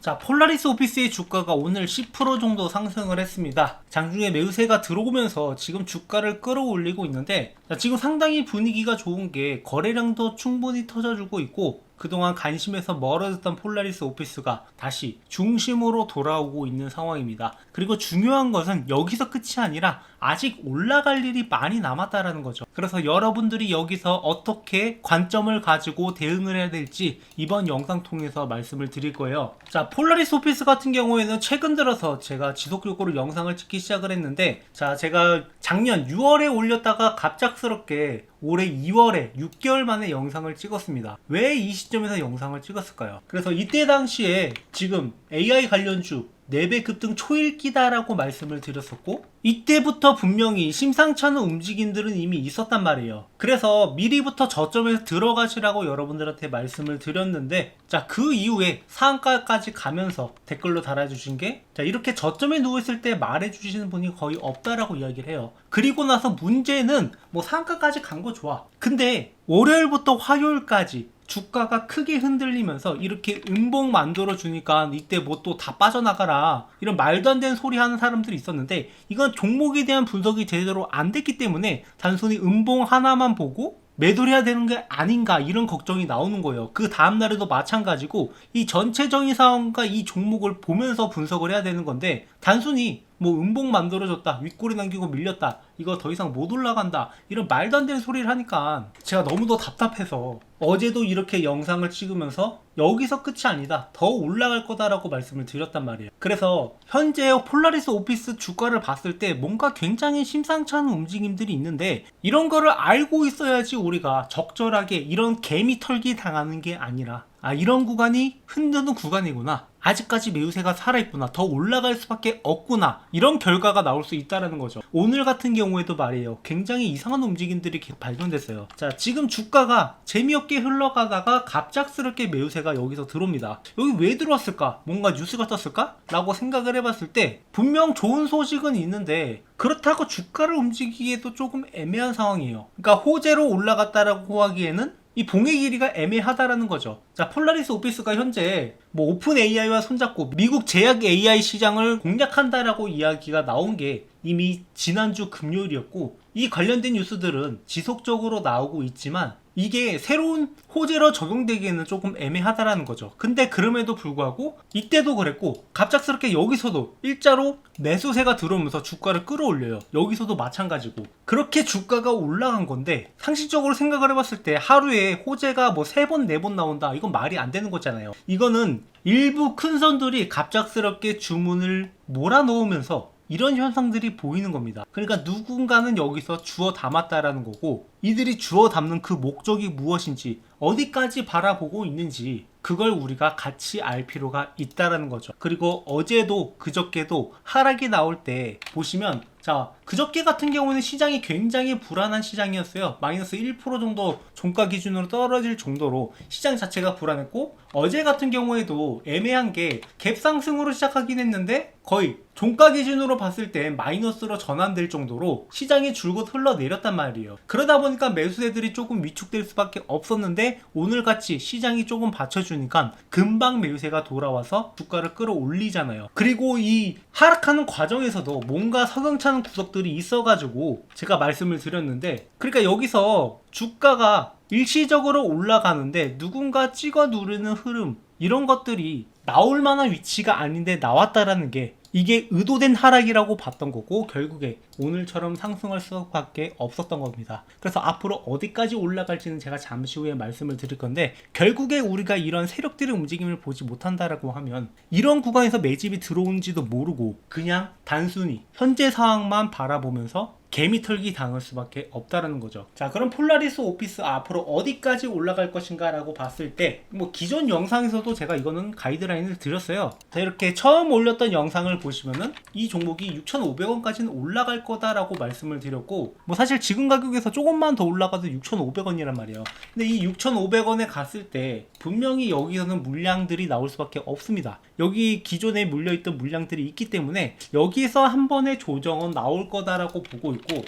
자, 폴라리스 오피스의 주가가 오늘 10% 정도 상승을 했습니다. 장중에 매수세가 들어오면서 지금 주가를 끌어올리고 있는데, 자, 지금 상당히 분위기가 좋은 게 거래량도 충분히 터져주고 있고, 그동안 관심에서 멀어졌던 폴라리스 오피스가 다시 중심으로 돌아오고 있는 상황입니다. 그리고 중요한 것은 여기서 끝이 아니라 아직 올라갈 일이 많이 남았다라는 거죠. 그래서 여러분들이 여기서 어떻게 관점을 가지고 대응을 해야 될지 이번 영상 통해서 말씀을 드릴 거예요. 자, 폴라리스 오피스 같은 경우에는 최근 들어서 제가 지속적으로 영상을 찍기 시작을 했는데, 자, 제가 작년 6월에 올렸다가 갑작스럽게 올해 2월에 6개월 만에 영상을 찍었습니다. 왜 이 시점에서 영상을 찍었을까요? 그래서 이때 당시에 지금 AI 관련주 4배 급등 초읽기다라고 말씀을 드렸었고, 이때부터 분명히 심상치 않은 움직임들은 이미 있었단 말이에요. 그래서 미리부터 저점에서 들어가시라고 여러분들한테 말씀을 드렸는데, 자, 그 이후에 상한가까지 가면서 댓글로 달아주신 게, 자, 이렇게 저점에 누워있을 때 말해주시는 분이 거의 없다라고 이야기를 해요. 그리고 나서 문제는 뭐 상한가까지 간 거 좋아. 근데 월요일부터 화요일까지 주가가 크게 흔들리면서 이렇게 음봉 만들어 주니까 이때 뭐 또 다 빠져나가라 이런 말도 안 되는 소리 하는 사람들이 있었는데, 이건 종목에 대한 분석이 제대로 안 됐기 때문에 단순히 음봉 하나만 보고 매도를 해야 되는 게 아닌가 이런 걱정이 나오는 거예요. 그 다음날에도 마찬가지고 이 전체적인 상황과 이 종목을 보면서 분석을 해야 되는 건데, 단순히 뭐 음봉 만들어졌다, 윗꼬리 남기고 밀렸다, 이거 더 이상 못 올라간다 이런 말도 안 되는 소리를 하니까 제가 너무도 답답해서 어제도 이렇게 영상을 찍으면서 여기서 끝이 아니다, 더 올라갈 거다라고 말씀을 드렸단 말이에요. 그래서 현재 폴라리스 오피스 주가를 봤을 때 뭔가 굉장히 심상치 않은 움직임들이 있는데, 이런 거를 알고 있어야지 우리가 적절하게 이런 개미 털기 당하는 게 아니라, 아, 이런 구간이 흔드는 구간이구나, 아직까지 매수세가 살아있구나, 더 올라갈 수밖에 없구나, 이런 결과가 나올 수 있다는 거죠. 오늘 같은 경우에도 말이에요, 굉장히 이상한 움직임들이 발견됐어요. 자, 지금 주가가 재미없게 흘러가다가 갑작스럽게 매수세가 여기서 들어옵니다. 여기 왜 들어왔을까? 뭔가 뉴스가 떴을까? 라고 생각을 해봤을 때 분명 좋은 소식은 있는데, 그렇다고 주가를 움직이기에도 조금 애매한 상황이에요. 그러니까 호재로 올라갔다라고 하기에는 이 봉의 길이가 애매하다라는 거죠. 자, 폴라리스 오피스가 현재 뭐 오픈 AI와 손잡고 미국 제약 AI 시장을 공략한다라고 이야기가 나온 게 이미 지난주 금요일이었고, 이 관련된 뉴스들은 지속적으로 나오고 있지만 이게 새로운 호재로 적용되기에는 조금 애매하다라는 거죠. 근데 그럼에도 불구하고 이때도 그랬고, 갑작스럽게 여기서도 일자로 매수세가 들어오면서 주가를 끌어올려요. 여기서도 마찬가지고. 그렇게 주가가 올라간 건데, 상식적으로 생각을 해봤을 때 하루에 호재가 뭐 3번 4번 나온다, 이건 말이 안 되는 거잖아요. 이거는 일부 큰 선들이 갑작스럽게 주문을 몰아넣으면서 이런 현상들이 보이는 겁니다. 그러니까 누군가는 여기서 주워 담았다라는 거고, 이들이 주워 담는 그 목적이 무엇인지, 어디까지 바라보고 있는지, 그걸 우리가 같이 알 필요가 있다라는 거죠. 그리고 어제도 그저께도 하락이 나올 때 보시면, 자, 그저께 같은 경우는 시장이 굉장히 불안한 시장이었어요. 마이너스 1% 정도 종가 기준으로 떨어질 정도로 시장 자체가 불안했고, 어제 같은 경우에도 애매한 게 갭 상승으로 시작하긴 했는데 거의 종가 기준으로 봤을 때 마이너스로 전환될 정도로 시장이 줄곧 흘러내렸단 말이에요. 그러다 보니까 매수세들이 조금 위축될 수밖에 없었는데, 오늘같이 시장이 조금 받쳐주니까 금방 매수세가 돌아와서 주가를 끌어올리잖아요. 그리고 이 하락하는 과정에서도 뭔가 석연찮은 구석들이 있어가지고 제가 말씀을 드렸는데, 그러니까 여기서 주가가 일시적으로 올라가는데 누군가 찍어 누르는 흐름, 이런 것들이 나올 만한 위치가 아닌데 나왔다라는 게, 이게 의도된 하락이라고 봤던 거고, 결국에 오늘처럼 상승할 수밖에 없었던 겁니다. 그래서 앞으로 어디까지 올라갈지는 제가 잠시 후에 말씀을 드릴 건데, 결국에 우리가 이런 세력들의 움직임을 보지 못한다라고 하면 이런 구간에서 매집이 들어온지도 모르고 그냥 단순히 현재 상황만 바라보면서 개미 털기 당할 수밖에 없다라는 거죠. 자, 그럼 폴라리스 오피스 앞으로 어디까지 올라갈 것인가 라고 봤을 때, 뭐 기존 영상에서도 제가 이거는 가이드라인을 드렸어요. 자, 이렇게 처음 올렸던 영상을 보시면은 이 종목이 6,500원까지는 올라갈 거다라고 말씀을 드렸고, 뭐 사실 지금 가격에서 조금만 더 올라가도 6,500원이란 말이에요. 근데 이 6,500원에 갔을 때 분명히 여기서는 물량들이 나올 수밖에 없습니다. 여기 기존에 물려있던 물량들이 있기 때문에 여기서 한 번의 조정은 나올 거다라고 보고 있고,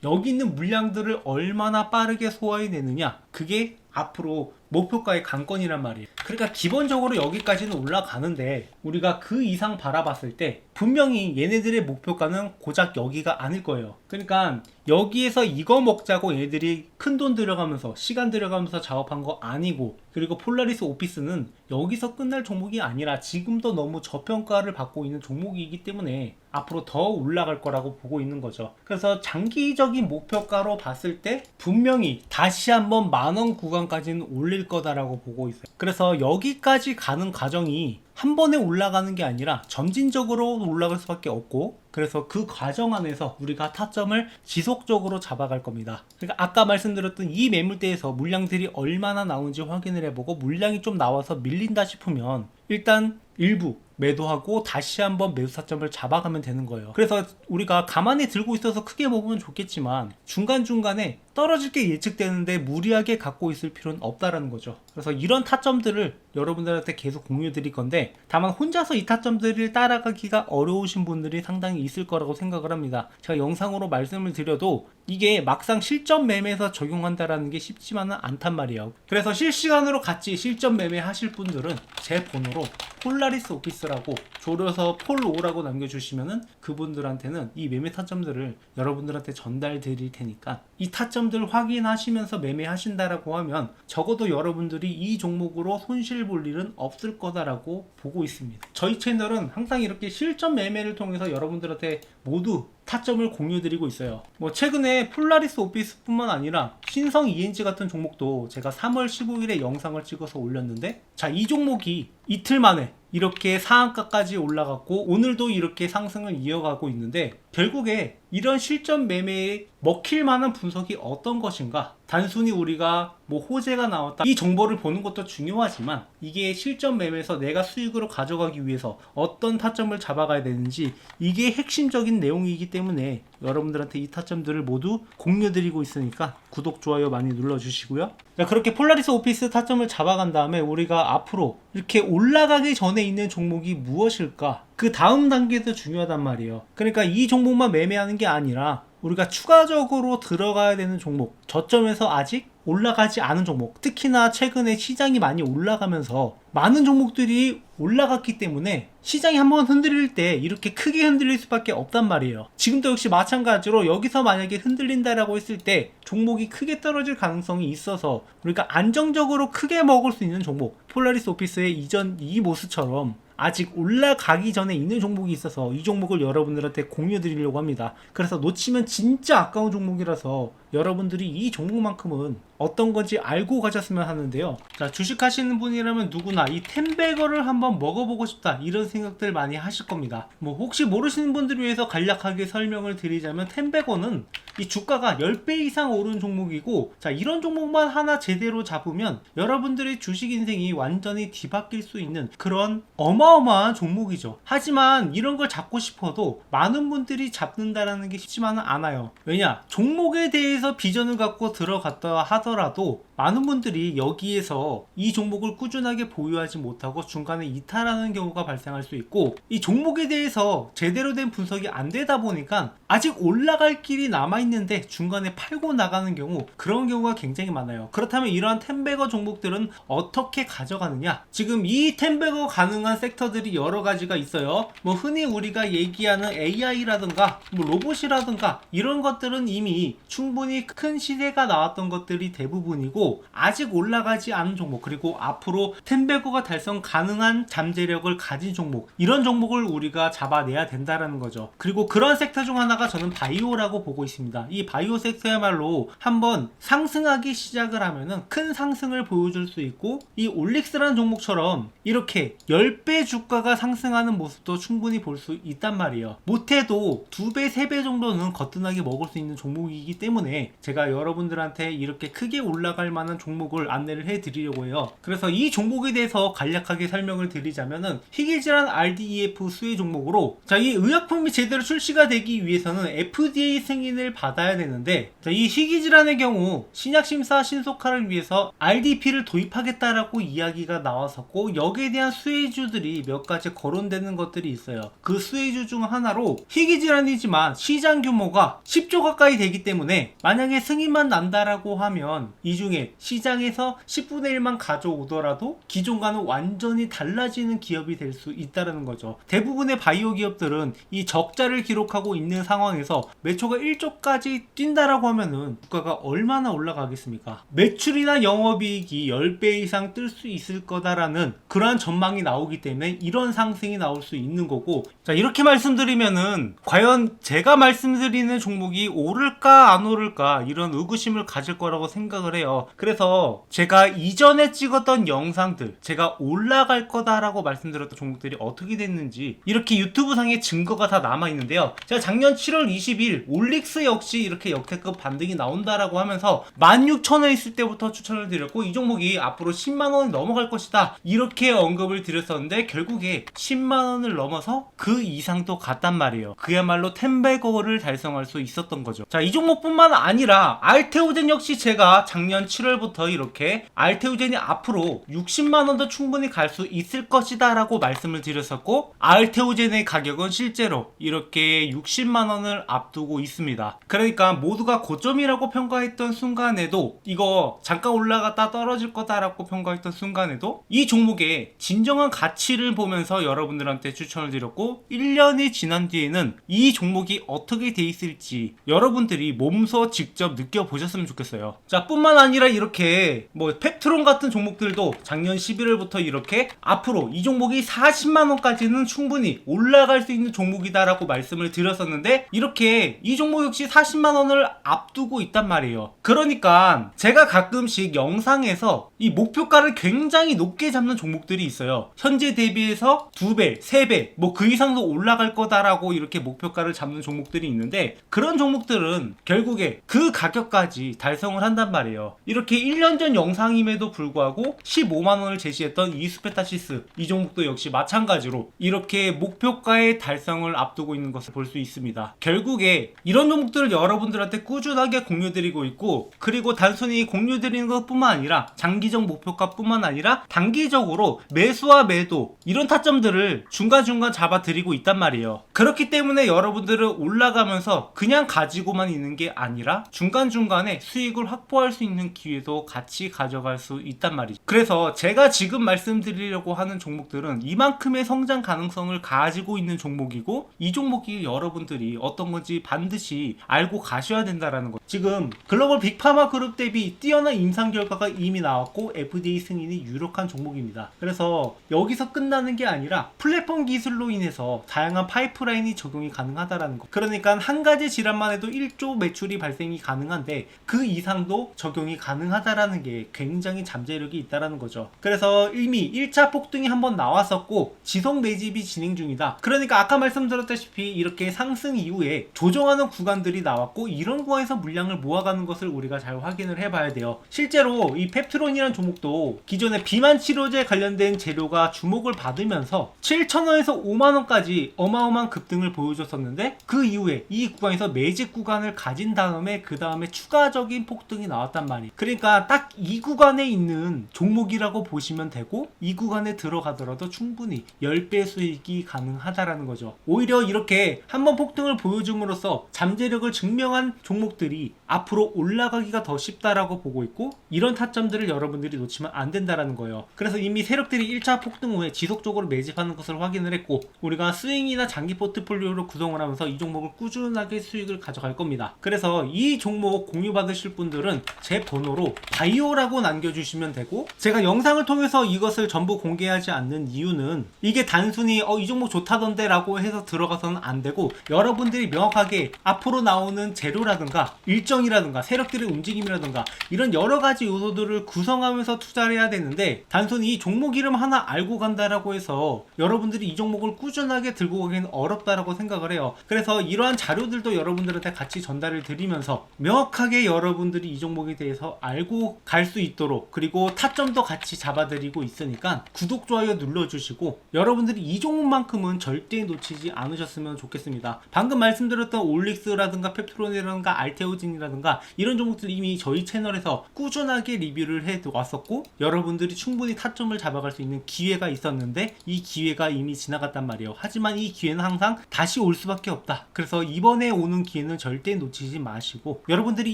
여기 있는 물량들을 얼마나 빠르게 소화해내느냐, 그게 앞으로 목표가의 관건이란 말이에요. 그러니까 기본적으로 여기까지는 올라가는데 우리가 그 이상 바라봤을 때 분명히 얘네들의 목표가는 고작 여기가 아닐 거예요. 그러니까 여기에서 이거 먹자고 얘들이 큰돈 들여가면서 시간 들여가면서 작업한 거 아니고, 그리고 폴라리스 오피스는 여기서 끝날 종목이 아니라 지금도 너무 저평가를 받고 있는 종목이기 때문에 앞으로 더 올라갈 거라고 보고 있는 거죠. 그래서 장기적인 목표가로 봤을 때 분명히 다시 한번 10,000원 구간까지는 올릴 거다라고 보고 있어요. 그래서 여기까지 가는 과정이 한 번에 올라가는 게 아니라 점진적으로 올라갈 수밖에 없고, 그래서 그 과정 안에서 우리가 타점을 지속적으로 잡아갈 겁니다. 그러니까 아까 말씀드렸던 이 매물대에서 물량들이 얼마나 나오는지 확인을 해보고, 물량이 좀 나와서 밀린다 싶으면 일단 일부 매도하고 다시 한번 매수 타점을 잡아가면 되는 거예요. 그래서 우리가 가만히 들고 있어서 크게 먹으면 좋겠지만 중간중간에 떨어질 게 예측되는데 무리하게 갖고 있을 필요는 없다라는 거죠. 그래서 이런 타점들을 여러분들한테 계속 공유 드릴 건데, 다만 혼자서 이 타점들을 따라가기가 어려우신 분들이 상당히 있을 거라고 생각을 합니다. 제가 영상으로 말씀을 드려도 이게 막상 실전 매매에서 적용한다라는 게 쉽지만은 않단 말이에요. 그래서 실시간으로 같이 실전 매매 하실 분들은 제 번호로 폴라리스 오피스라고 줄여서 폴5라고 남겨주시면은 그분들한테는 이 매매 타점들을 여러분들한테 전달 드릴 테니까 이 타점들 확인하시면서 매매하신다라고 하면 적어도 여러분들이 이 종목으로 손실 볼 일은 없을 거다라고 보고 있습니다. 저희 채널은 항상 이렇게 실전 매매를 통해서 여러분들한테 모두 타점을 공유드리고 있어요. 뭐 최근에 폴라리스 오피스뿐만 아니라 신성 ENG 같은 종목도 제가 3월 15일에 영상을 찍어서 올렸는데, 자, 이 종목이 이틀 만에 이렇게 상한가까지 올라갔고 오늘도 이렇게 상승을 이어가고 있는데, 결국에 이런 실전 매매에 먹힐 만한 분석이 어떤 것인가, 단순히 우리가 뭐 호재가 나왔다 이 정보를 보는 것도 중요하지만 이게 실전 매매에서 내가 수익으로 가져가기 위해서 어떤 타점을 잡아가야 되는지, 이게 핵심적인 내용이기 때문에 여러분들한테 이 타점들을 모두 공유드리고 있으니까 구독, 좋아요 많이 눌러주시고요. 자, 그렇게 폴라리스 오피스 타점을 잡아간 다음에 우리가 앞으로 이렇게 올라가기 전에 있는 종목이 무엇일까, 그 다음 단계도 중요하단 말이에요. 그러니까 이 종목만 매매하는 게 아니라 우리가 추가적으로 들어가야 되는 종목, 저점에서 아직 올라가지 않은 종목, 특히나 최근에 시장이 많이 올라가면서 많은 종목들이 올라갔기 때문에 시장이 한번 흔들릴 때 이렇게 크게 흔들릴 수밖에 없단 말이에요. 지금도 역시 마찬가지로 여기서 만약에 흔들린다라고 했을 때 종목이 크게 떨어질 가능성이 있어서 우리가 안정적으로 크게 먹을 수 있는 종목, 폴라리스 오피스의 이전 이 모습처럼 아직 올라가기 전에 있는 종목이 있어서 이 종목을 여러분들한테 공유 드리려고 합니다. 그래서 놓치면 진짜 아까운 종목이라서 여러분들이 이 종목만큼은 어떤 건지 알고 가셨으면 하는데요. 자, 주식하시는 분이라면 누구나 이 텐베거를 한번 먹어보고 싶다 이런 생각들 많이 하실 겁니다. 뭐 혹시 모르시는 분들을 위해서 간략하게 설명을 드리자면, 텐베거는 이 주가가 10배 이상 오른 종목이고, 자, 이런 종목만 하나 제대로 잡으면 여러분들의 주식 인생이 완전히 뒤바뀔 수 있는 그런 어마어마한 종목이죠. 하지만 이런 걸 잡고 싶어도 많은 분들이 잡는다라는 게 쉽지만은 않아요. 왜냐? 종목에 대해서 비전을 갖고 들어갔다 하더라도 많은 분들이 여기에서 이 종목을 꾸준하게 보유하지 못하고 중간에 이탈하는 경우가 발생할 수 있고, 이 종목에 대해서 제대로 된 분석이 안 되다 보니까 아직 올라갈 길이 남아있는데 중간에 팔고 나가는 경우, 그런 경우가 굉장히 많아요. 그렇다면 이러한 텐베거 종목들은 어떻게 가져가느냐? 지금 이 텐베거 가능한 섹터들이 여러 가지가 있어요. 뭐 흔히 우리가 얘기하는 AI라든가 뭐 로봇이라든가 이런 것들은 이미 충분히 큰 시세가 나왔던 것들이 대부분이고, 아직 올라가지 않은 종목, 그리고 앞으로 텐베거가 달성 가능한 잠재력을 가진 종목, 이런 종목을 우리가 잡아내야 된다라는 거죠. 그리고 그런 섹터 중 하나가 저는 바이오라고 보고 있습니다. 이 바이오 섹터야말로 한번 상승하기 시작을 하면은 큰 상승을 보여줄 수 있고, 이 올릭스라는 종목처럼 이렇게 10배 주가가 상승하는 모습도 충분히 볼 수 있단 말이에요. 못해도 2배, 3배 정도는 거뜬하게 먹을 수 있는 종목이기 때문에 제가 여러분들한테 이렇게 크게 올라갈 만한 종목을 안내를 해드리려고 해요. 그래서 이 종목에 대해서 간략하게 설명을 드리자면은 희귀질환 RDEF 수혜 종목으로, 자, 이 의약품이 제대로 출시가 되기 위해서는 FDA 승인을 받아야 되는데, 자, 이 희귀질환의 경우 신약심사 신속화를 위해서 RDP를 도입하겠다라고 이야기가 나왔었고, 여기에 대한 수혜주들이 몇 가지 거론되는 것들이 있어요. 그 수혜주 중 하나로 희귀질환이지만 시장 규모가 10조 가까이 되기 때문에 만약에 승인만 난다라고 하면 이 중에 시장에서 10분의 1만 가져오더라도 기존과는 완전히 달라지는 기업이 될 수 있다는 거죠. 대부분의 바이오 기업들은 이 적자를 기록하고 있는 상황에서 매초가 1조까지 뛴다라고 하면은 주가가 얼마나 올라가겠습니까? 매출이나 영업이익이 10배 이상 뜰 수 있을 거다라는 그러한 전망이 나오기 때문에 이런 상승이 나올 수 있는 거고, 자, 이렇게 말씀드리면은 과연 제가 말씀드리는 종목이 오를까 안 오를까 이런 의구심을 가질 거라고 생각을 해요. 그래서 제가 이전에 찍었던 영상들, 제가 올라갈 거다라고 말씀드렸던 종목들이 어떻게 됐는지 이렇게 유튜브 상에 증거가 다 남아 있는데요. 제가 작년 7월 20일 올릭스 역시 이렇게 역대급 반등이 나온다라고 하면서 16,000원 있을 때부터 추천을 드렸고, 이 종목이 앞으로 10만원이 넘어갈 것이다 이렇게 언급을 드렸었는데 결국에 10만원을 넘어서 그 이상도 갔단 말이에요. 그야말로 10배거를 달성할 수 있었던 거죠. 자, 이 종목뿐만 아니라 알테오젠 역시 제가 작년 7월부터 이렇게 알테오젠이 앞으로 60만원도 충분히 갈 수 있을 것이다 라고 말씀을 드렸었고, 알테오젠의 가격은 실제로 이렇게 60만원을 앞두고 있습니다. 그러니까 모두가 고점이라고 평가했던 순간에도, 이거 잠깐 올라갔다 떨어질 거다라고 평가했던 순간에도 이 종목의 진정한 가치를 보면서 여러분들한테 추천을 드렸고, 1년이 지난 뒤에는 이 종목이 어떻게 돼 있을지 여러분들이 몸소 직접 느껴보셨으면 좋겠어요. 자, 뿐만 아니라 이렇게 뭐 펩트론 같은 종목들도 작년 11월부터 이렇게 앞으로 이 종목이 40만원까지는 충분히 올라갈 수 있는 종목이다 라고 말씀을 드렸었는데, 이렇게 이 종목 역시 40만원을 앞두고 있단 말이에요. 그러니까 제가 가끔씩 영상에서 이 목표가를 굉장히 높게 잡는 종목들이 있어요. 현재 대비해서 2배, 3배 뭐 그 이상도 올라갈 거다라고 이렇게 목표가를 잡는 종목들이 있는데, 그런 종목들은 결국에 그 가격까지 달성을 한단 말이에요. 이렇게 1년 전 영상임에도 불구하고 15만원을 제시했던 이스페타시스, 이 종목도 역시 마찬가지로 이렇게 목표가의 달성을 앞두고 있는 것을 볼 수 있습니다. 결국에 이런 종목들을 여러분들한테 꾸준하게 공유드리고 있고, 그리고 단순히 공유드리는 것뿐만 아니라 장기적 목표가 뿐만 아니라 단기적으로 매수와 매도 이런 타점들을 중간중간 잡아드리고 있단 말이에요. 그렇기 때문에 여러분들은 올라가면서 그냥 가지고만 있는 게 아니라 중간중간에 수익을 확보할 수 있는 기회도 같이 가져갈 수 있단 말이죠. 그래서 제가 지금 말씀드리려고 하는 종목들은 이만큼의 성장 가능성을 가지고 있는 종목이고, 이 종목이 여러분들이 어떤 건지 반드시 알고 가셔야 된다라는 거. 지금 글로벌 빅파마 그룹 대비 뛰어난 임상 결과가 이미 나왔고 FDA 승인이 유력한 종목입니다. 그래서 여기서 끝나는 게 아니라 플랫폼 기술로 인해서 다양한 파이프라인이 적용이 가능하다라는 거. 그러니까 한 가지 질환만 해도 1조 매출이 발생이 가능한데 그 이상도 적용이 가능하다라는 게 굉장히 잠재력이 있다라는 거죠. 그래서 이미 1차 폭등이 한번 나왔었고 지속 매집이 진행 중이다. 그러니까 아까 말씀드렸다시피 이렇게 상승 이후에 조정하는 구간들이 나왔고, 이런 구간에서 물량을 모아가는 것을 우리가 잘 확인을 해봐야 돼요. 실제로 이 펩트론이라는 종목도 기존의 비만 치료제 관련된 재료가 주목을 받으면서 7,000원에서 5만원까지 어마어마한 급등을 보여줬었는데, 그 이후에 이 구간에서 매집 구간을 가진 다음에 그 다음에 추가적인 폭등이 나왔단 말이에요. 그러니까 딱 이 구간에 있는 종목이라고 보시면 되고, 이 구간에 들어가더라도 충분히 10배 수익이 가능하다라는 거죠. 오히려 이렇게 한번 폭등을 보여줌으로써 잠재력을 증명한 종목들이 앞으로 올라가기가 더 쉽다라고 보고 있고, 이런 타점들을 여러분들이 놓치면 안 된다라는 거예요. 그래서 이미 세력들이 1차 폭등 후에 지속적으로 매집하는 것을 확인을 했고, 우리가 스윙이나 장기 포트폴리오를 구성을 하면서 이 종목을 꾸준하게 수익을 가져갈 겁니다. 그래서 이 종목 공유 받으실 분들은 제 번호로 바이오라고 남겨주시면 되고, 제가 영상을 통해서 이것을 전부 공개하지 않는 이유는 이게 단순히 이 종목 좋다던데 라고 해서 들어가서는 안 되고, 여러분들이 명확하게 앞으로 나오는 재료라든가 일정이라든가 세력들의 움직임이라든가 이런 여러가지 요소들을 구성하면서 투자를 해야 되는데, 단순히 이 종목 이름 하나 알고 간다라고 해서 여러분들이 이 종목을 꾸준하게 들고 가기는 어렵다라고 생각을 해요. 그래서 이러한 자료들도 여러분들한테 같이 전달을 드리면서 명확하게 여러분들이 이 종목에 대해서 알고 갈 수 있도록, 그리고 타점도 같이 잡아드리고 있으니까 구독, 좋아요 눌러주시고 여러분들이 이 종목만큼은 절대 놓치지 않으셨으면 좋겠습니다. 방금 말씀드렸던 올릭스라든가 펩트론이라든가 알테오진이라든가 이런 종목들 이미 저희 채널에서 꾸준하게 리뷰를 해도 왔었고 여러분들이 충분히 타점을 잡아갈 수 있는 기회가 있었는데 이 기회가 이미 지나갔단 말이에요. 하지만 이 기회는 항상 다시 올 수밖에 없다. 그래서 이번에 오는 기회는 절대 놓치지 마시고 여러분들이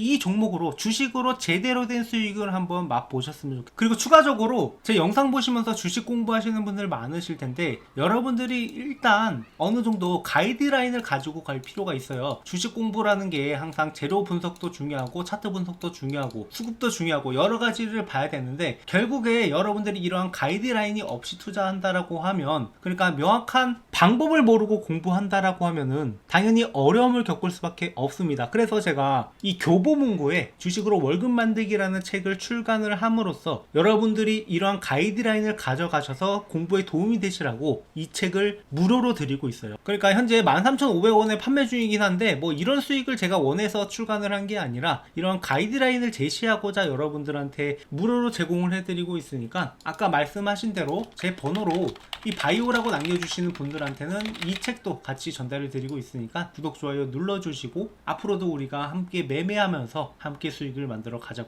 이 종목으로 주식으로 제대로 된 수익을 한번 맛보셨으면 좋겠어요. 그리고 추가적으로 제 영상 보시면서 주식 공부하시는 분들 많으실 텐데 여러분들이 일단 어느 정도 가이드라인을 가지고 갈 필요가 있어요. 주식 공부라는 게 항상 재료 분석도 중요하고 차트 분석도 중요하고 수급도 중요하고 여러 가지를 봐야 되는데 결국에 여러분들이 이러한 가이드라인이 없이 투자한다라고 하면 그러니까 명확한 방법을 모르고 공부한다라고 하면은 당연히 어려움을 겪을 수밖에 없습니다. 그래서 제가 이 교보문고에 주식으로 월급 만들기라는 책을 출간을 함으로써 여러분들이 이러한 가이드라인을 가져가셔서 공부에 도움이 되시라고 이 책을 무료로 드리고 있어요. 그러니까 현재 13,500원에 판매 중이긴 한데 뭐 이런 수익을 제가 원해서 출간을 한 게 아니라 이런 가이드라인을 제시하고자 여러분들한테 무료로 제공을 해드리고 있으니까 아까 말씀하신 대로 제 번호로 이 바이오라고 남겨주시는 분들한테는 이 책도 같이 전달을 드리고 있으니까 구독, 좋아요 눌러주시고 앞으로도 우리가 함께 매매하면서 함께 수익을 만들어 가자고.